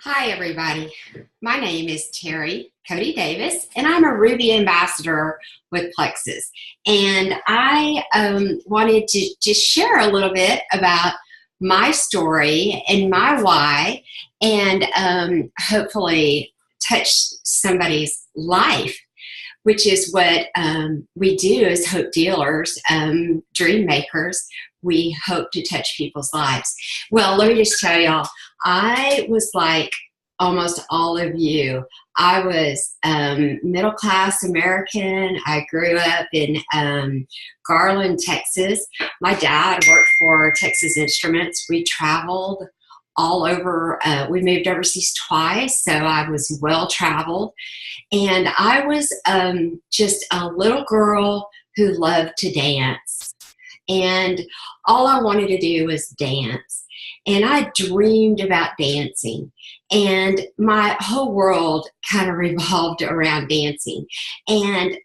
Hi, everybody. My name is Terry Cody Davis, and I'm a Ruby ambassador with Plexus. And I wanted to just share a little bit about my story and my why, and hopefully touch somebody's life, which is what we do as hope dealers, dream makers. We hope to touch people's lives. Well, let me just tell y'all, I was like almost all of you. I was middle-class American. I grew up in Garland, Texas. My dad worked for Texas Instruments. We traveled all over. We moved overseas twice, so I was well-traveled. And I was just a little girl who loved to dance. And all I wanted to do was dance. And I dreamed about dancing. And my whole world kind of revolved around dancing. And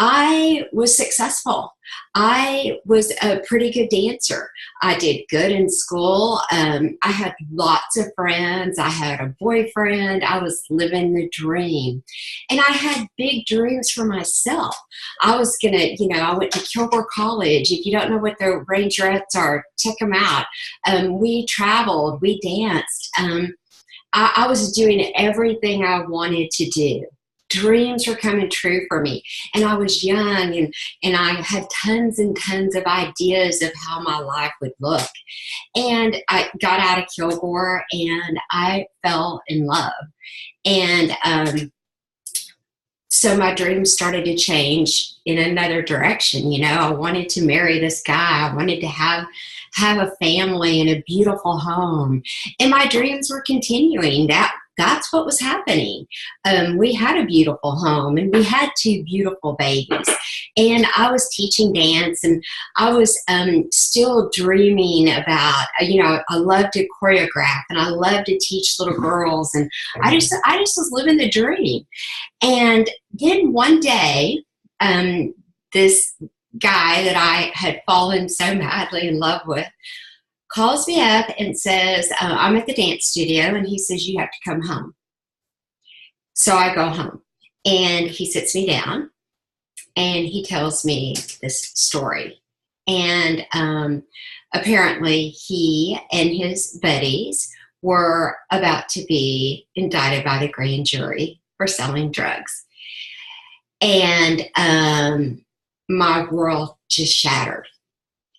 I was successful. I was a pretty good dancer. I did good in school. I had lots of friends. I had a boyfriend. I was living the dream. And I had big dreams for myself. I was going to, I went to Kilgore College. If you don't know what the Rangerettes are, check them out. We traveled. We danced. I was doing everything I wanted to do. Dreams were coming true for me. And I was young and I had tons and tons of ideas of how my life would look. And I got out of Kilgore and I fell in love. And so my dreams started to change in another direction. I wanted to marry this guy. I wanted to have a family and a beautiful home. And my dreams were continuing. That's what was happening. We had a beautiful home and we had two beautiful babies. And I was teaching dance and I was still dreaming about, I love to choreograph and I love to teach little girls. And I just was living the dream. And then one day, this guy that I had fallen so madly in love with calls me up and says, I'm at the dance studio, and he says, you have to come home. So I go home, and he sits me down, and he tells me this story. And apparently he and his buddies were about to be indicted by the grand jury for selling drugs. And my world just shattered.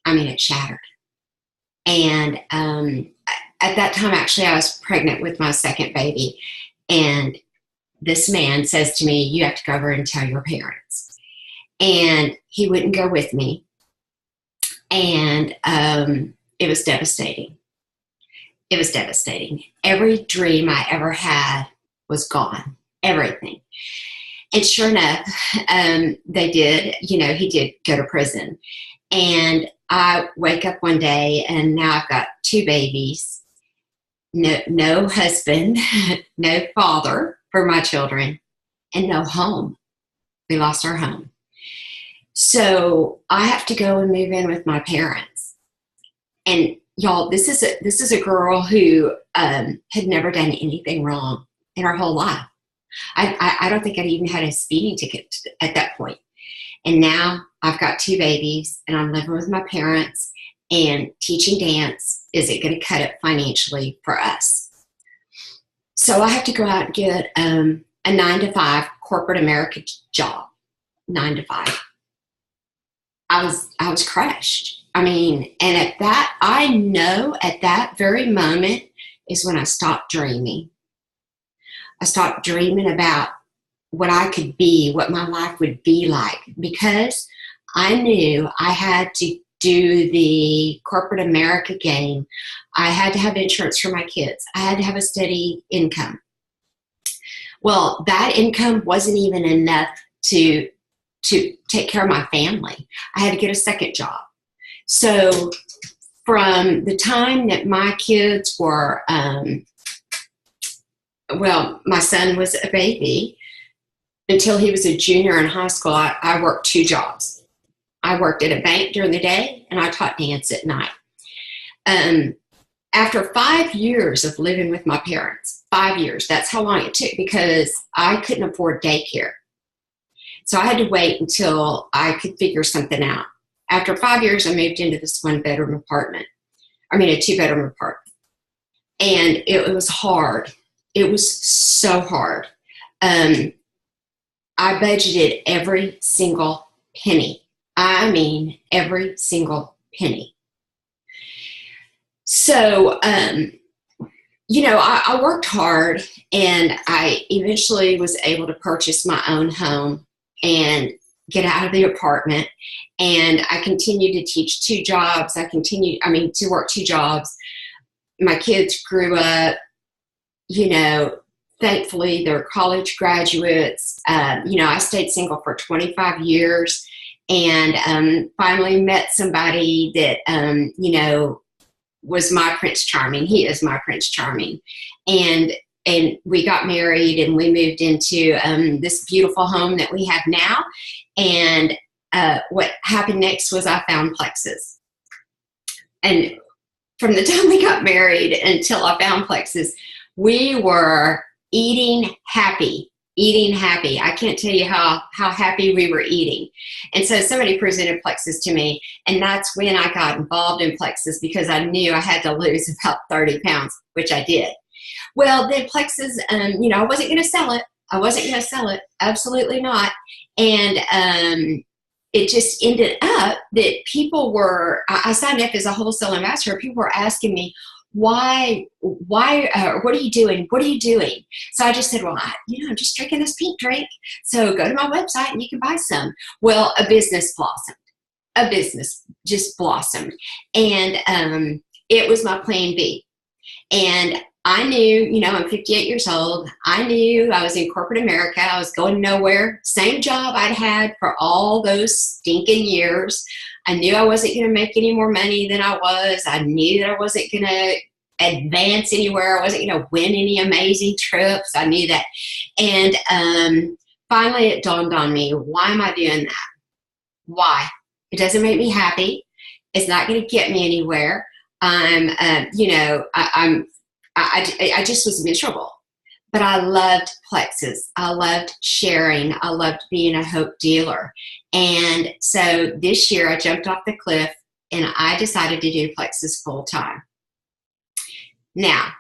I mean, it shattered. And at that time, actually, I was pregnant with my second baby. And this man says to me, you have to go over and tell your parents. And he wouldn't go with me. And it was devastating. It was devastating. Every dream I ever had was gone. Everything. And sure enough, they did, he did go to prison. And I wake up one day and now I've got two babies, no husband, no father for my children, and no home. We lost our home. So I have to go and move in with my parents. And y'all, this is a girl who had never done anything wrong in her whole life. I don't think I'd even had a speeding ticket at that point. And now I've got two babies and I'm living with my parents, and teaching dance isn't going to cut it financially for us. So I have to go out and get a 9-to-5 corporate America job, 9 to 5. I was crushed. I mean, and I know at that very moment is when I stopped dreaming. I stopped dreaming about what I could be, what my life would be like, because I knew I had to do the corporate America game. I had to have insurance for my kids. I had to have a steady income. Well, that income wasn't even enough to take care of my family. I had to get a second job. So from the time that my kids were, my son was a baby, until he was a junior in high school, I worked 2 jobs. I worked at a bank during the day, and I taught dance at night. After 5 years of living with my parents, 5 years, that's how long it took because I couldn't afford daycare. So I had to wait until I could figure something out. After 5 years, I moved into this a two-bedroom apartment. And it was hard. It was so hard. I budgeted every single penny. I mean, every single penny. So, I worked hard, and I eventually was able to purchase my own home and get out of the apartment. And I continued to teach two jobs. To work two jobs. My kids grew up, thankfully they're college graduates. I stayed single for 25 years and finally met somebody that, was my Prince Charming. He is my Prince Charming. And we got married and we moved into this beautiful home that we have now. And what happened next was I found Plexus. And from the time we got married until I found Plexus, we were eating happy. I can't tell you how happy we were eating. And so somebody presented Plexus to me, and that's when I got involved in Plexus because I knew I had to lose about 30 pounds, which I did. Well, then Plexus, I wasn't going to sell it. Absolutely not. And it just ended up that I signed up as a wholesale ambassador. People were asking me, why, what are you doing? So I just said, well, I'm just drinking this pink drink. So go to my website and you can buy some. Well, a business blossomed. A business just blossomed. And it was my plan B. And I knew, I'm 58 years old. I knew I was in corporate America. I was going nowhere. Same job I'd had for all those stinking years. I knew I wasn't going to make any more money than I was. I knew that I wasn't going to advance anywhere. I wasn't going to win any amazing trips. I knew that. And finally it dawned on me, why am I doing that? Why? It doesn't make me happy. It's not going to get me anywhere. I just was miserable. But I loved Plexus. I loved sharing. I loved being a Hope dealer. And so this year I jumped off the cliff and I decided to do Plexus full time. Now,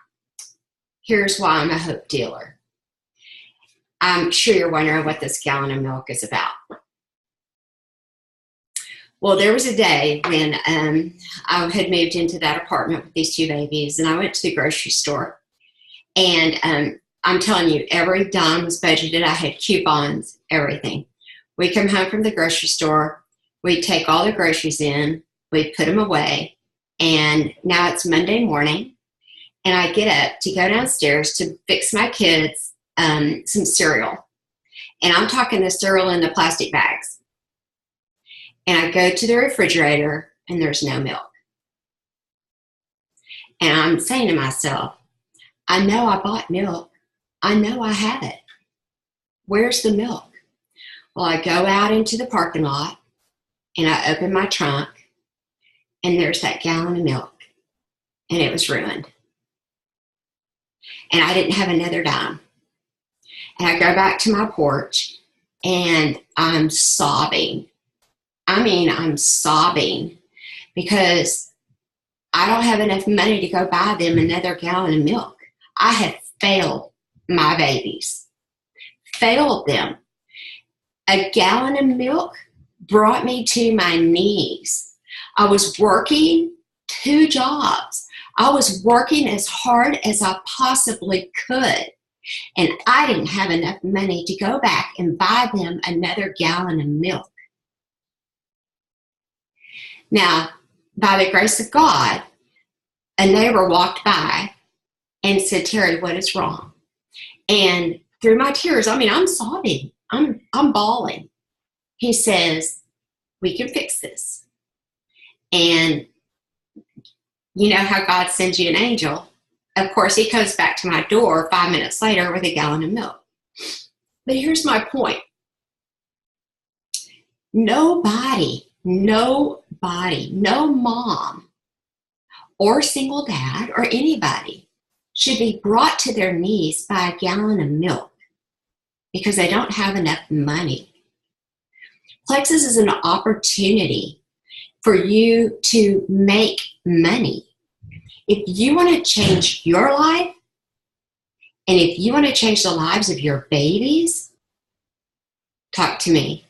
here's why I'm a Hope dealer. I'm sure you're wondering what this gallon of milk is about. Well, there was a day when I had moved into that apartment with these two babies, and I went to the grocery store. And I'm telling you, every dime was budgeted. I had coupons, everything. We come home from the grocery store. We take all the groceries in. We put them away. And now it's Monday morning. And I get up to go downstairs to fix my kids some cereal. And I'm talking the cereal in the plastic bags. And I go to the refrigerator and there's no milk. And I'm saying to myself, I know I bought milk. I know I have it. Where's the milk? Well, I go out into the parking lot and I open my trunk and there's that gallon of milk and it was ruined. And I didn't have another dime. And I go back to my porch and I'm sobbing. I'm sobbing because I don't have enough money to go buy them another gallon of milk. I have failed my babies. Failed them. A gallon of milk brought me to my knees. I was working 2 jobs. I was working as hard as I possibly could. And I didn't have enough money to go back and buy them another gallon of milk. Now, by the grace of God, a neighbor walked by and said, Terry, what is wrong? And through my tears, I'm sobbing. I'm bawling. He says, we can fix this. And you know how God sends you an angel. Of course, he comes back to my door 5 minutes later with a gallon of milk. But here's my point. Nobody, no mom or single dad or anybody should be brought to their knees by a gallon of milk because they don't have enough money. Plexus is an opportunity for you to make money. If you want to change your life, and if you want to change the lives of your babies, talk to me.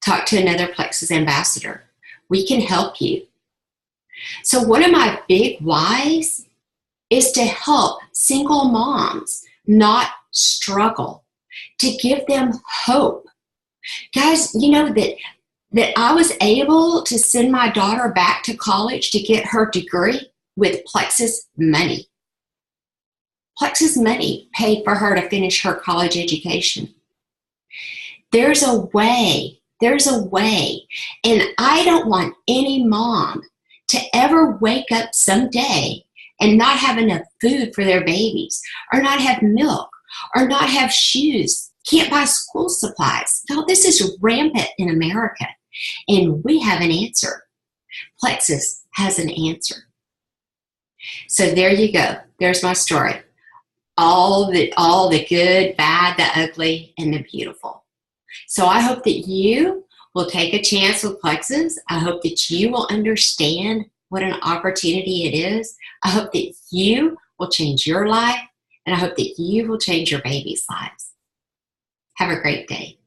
Talk to another Plexus ambassador. We can help you. So one of my big whys is to help single moms not struggle, to give them hope. Guys, you know that I was able to send my daughter back to college to get her degree with Plexus money. Plexus money paid for her to finish her college education. There's a way. There's a way. And I don't want any mom to ever wake up someday and not have enough food for their babies, or not have milk, or not have shoes, can't buy school supplies. No, this is rampant in America, and we have an answer. Plexus has an answer. So there you go. There's my story. All the good, bad, the ugly, and the beautiful. So I hope that you will take a chance with Plexus. I hope that you will understand what an opportunity it is. I hope that you will change your life, and I hope that you will change your baby's lives. Have a great day.